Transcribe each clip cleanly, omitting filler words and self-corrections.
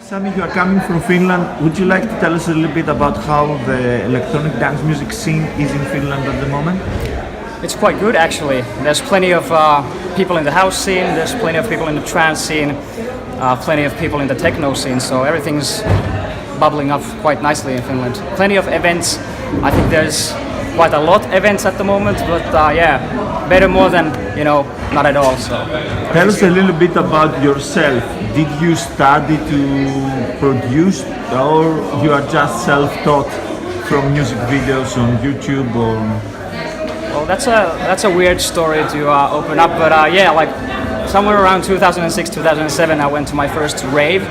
Sami, you are coming from Finland. Would you like to tell us a little bit about how the electronic dance music scene is in Finland at the moment? It's quite good actually. There's plenty of people in the house scene, there's plenty of people in the trance scene, plenty of people in the techno scene, so everything's bubbling up quite nicely in Finland. Plenty of events. I think there's quite a lot of events at the moment, but yeah, better more than, not at all. So tell us a little bit about yourself. Did you study to produce, or you are just self-taught from music videos on YouTube? Or well, that's a weird story to open up, but yeah, like somewhere around 2006, 2007, I went to my first rave.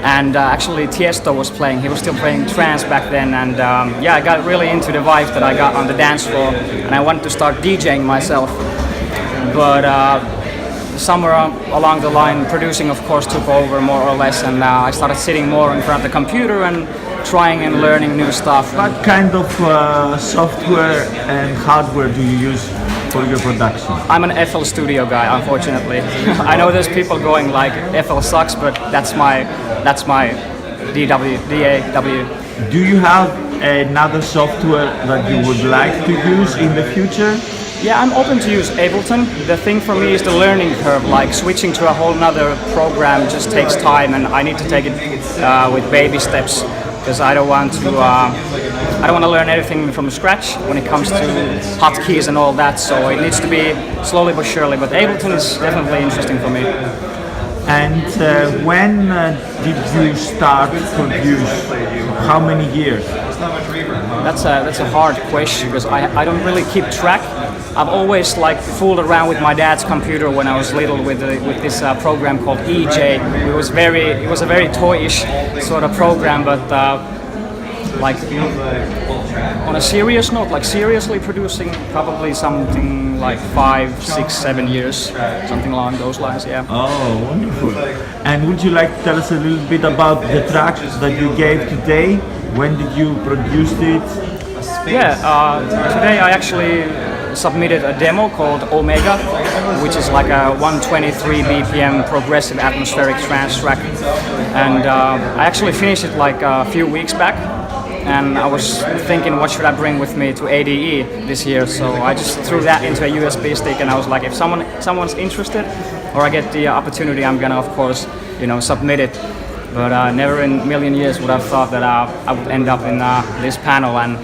And actually Tiesto was playing, he was still playing trance back then, and yeah, I got really into the vibe that I got on the dance floor, and I wanted to start DJing myself. But somewhere along the line, producing of course took over more or less, and I started sitting more in front of the computer and trying and learning new stuff. What kind of software and hardware do you use for your production? I'm an FL Studio guy, unfortunately. I know there's people going like FL sucks, but that's my DAW. Do you have another software that you would like to use in the future? Yeah, I'm open to use Ableton. The thing for me is the learning curve, like switching to a whole nother program just takes time, and I need to take it with baby steps, because I don't want to learn everything from scratch when it comes to hotkeys and all that, so it needs to be slowly but surely, but Ableton is definitely interesting for me. And when did you start to produce? How many years? That's a hard question, because I don't really keep track. I've always fooled around with my dad's computer when I was little with this program called EJ. It was a very toyish sort of program, but on a serious note, seriously producing, probably something like 5, 6, 7 years, something along those lines. Yeah. Oh, wonderful! And would you like to tell us a little bit about the track that you gave today? When did you produce it? Yeah, today I actually submitted a demo called Omega, which is like a 123 BPM progressive atmospheric trance track, and I actually finished it like a few weeks back, and I was thinking what should I bring with me to ADE this year, so I just threw that into a USB stick, and I was like, if someone's interested or I get the opportunity, I'm gonna of course submit it. But never in a million years would have thought that I would end up in this panel and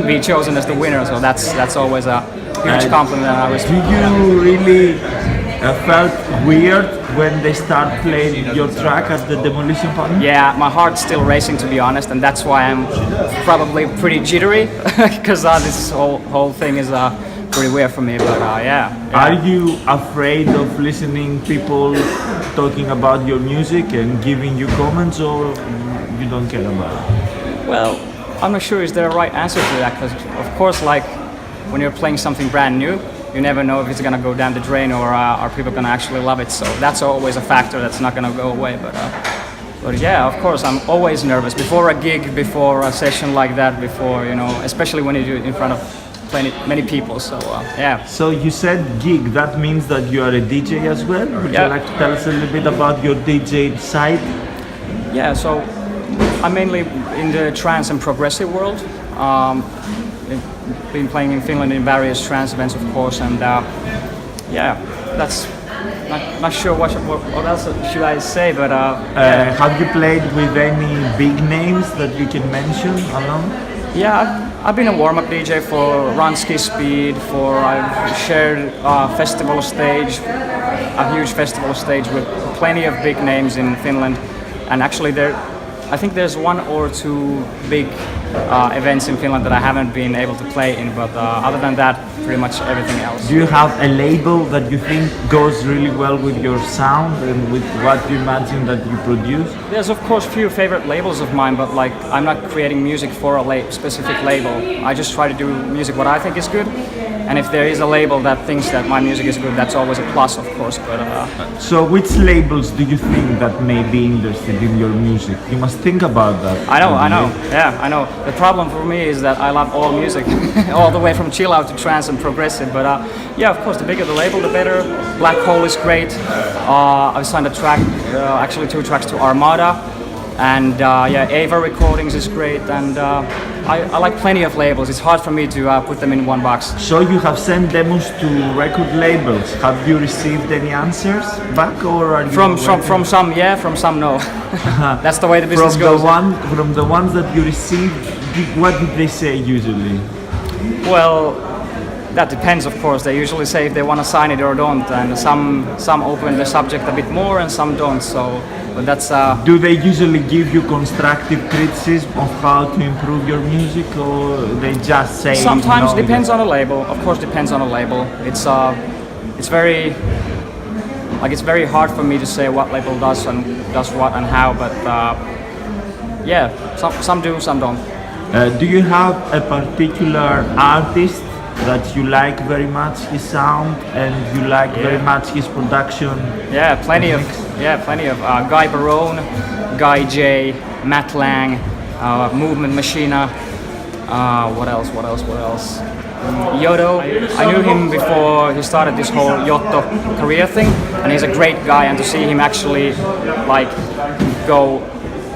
be chosen as the winner, so that's always a huge compliment. Do you really felt weird when they start playing your track at the Demolition Panel? Yeah, my heart's still racing, to be honest, and that's why I'm probably pretty jittery, because this whole thing is pretty weird for me, but yeah. Are you afraid of listening people talking about your music and giving you comments, or you don't care about it? Well, I'm not sure is there a right answer to that, because of course, when you're playing something brand new, you never know if it's gonna go down the drain or are people gonna actually love it. So that's always a factor that's not gonna go away. But yeah, of course, I'm always nervous before a gig, before a session like that, before especially when you do it in front of many people. So yeah. So you said gig. That means that you are a DJ as well. Would you like to tell us a little bit about your DJ side? Yeah. So I'm mainly in the trance and progressive world. Been playing in Finland in various trance events, of course, and yeah, that's not sure what else should I say, but yeah. Have you played with any big names that you can mention along? Yeah, I've been a warm-up DJ for Ranski Speed, I've shared a festival stage, a huge festival stage with plenty of big names in Finland, and actually I think there's 1 or 2 big events in Finland that I haven't been able to play in, but other than that, pretty much everything else. Do you have a label that you think goes really well with your sound and with what you imagine that you produce? There's of course few favorite labels of mine, but I'm not creating music for a specific label. I just try to do music what I think is good. And if there is a label that thinks that my music is good, that's always a plus, of course. But so, which labels do you think that may be interested in your music? You must think about that. I know. Yeah, I know. The problem for me is that I love all music, all the way from chill out to trance and progressive. But yeah, of course, the bigger the label, the better. Black Hole is great. I've signed a track, actually 2 tracks to Armada. And yeah, Ava Recordings is great, and I like plenty of labels. It's hard for me to put them in one box. So you have sent demos to record labels. Have you received any answers back, or are you From some, yeah, from some, no. That's the way the business goes. From the ones that you received, what did they say usually? Well, that depends, of course. They usually say if they want to sign it or don't, and some open the subject a bit more and some don't. So, but that's. Do they usually give you constructive criticism of how to improve your music, or they just say? Sometimes depends on a label. Of course, depends on a label. It's very. Like, it's very hard for me to say what label does what and how, but yeah, some do, some don't. Do you have a particular artist that you like very much his sound and you like very much his production? Yeah, plenty of Guy Barone, Guy J, Matt Lang, Movement Machina. What else? Yodo. I knew him before he started this whole Yotto career thing, and he's a great guy. And to see him actually like go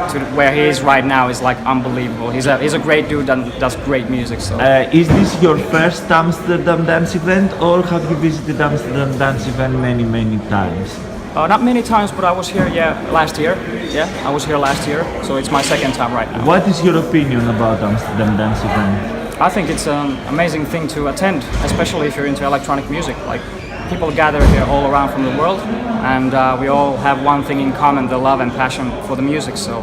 to where he is right now is like unbelievable. He's a great dude and does great music. So. Is this your first Amsterdam Dance Event, or have you visited Amsterdam Dance Event many times? Not many times, but I was here last year. Yeah, I was here last year, so it's my second time right now. What is your opinion about Amsterdam Dance Event? I think it's an amazing thing to attend, especially if you're into electronic music. Like, people gather here all around from the world, and we all have one thing in common: the love and passion for the music. So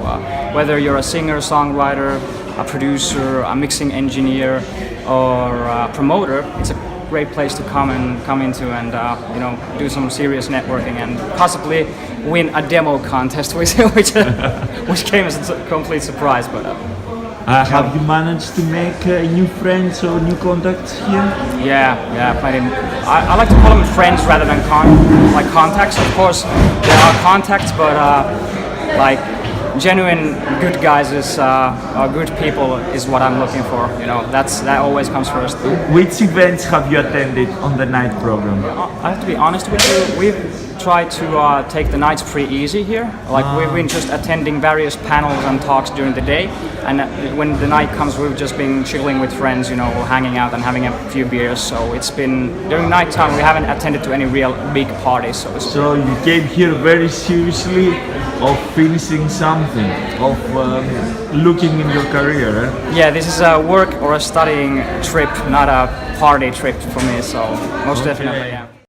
whether you're a singer, songwriter, a producer, a mixing engineer, or a promoter, it's a great place to come into and do some serious networking and possibly win a demo contest, which came as a complete surprise. But have you managed to make new friends or new contacts here? Yeah, plenty. I like to call them friends rather than contacts. Of course, there are contacts, but like genuine good guys or good people is what I'm looking for. You know, that always comes first. Which events have you attended on the night program? I have to be honest with you. We've tried to take the nights pretty easy here. Like we've been just attending various panels and talks during the day, and when the night comes, we've just been chilling with friends, hanging out and having a few beers. So it's been during nighttime. We haven't attended to any real big parties. So you came here very seriously of finishing something, of looking in your career. Eh? Yeah, this is a work or a studying trip, not a party trip for me. So most definitely, yeah.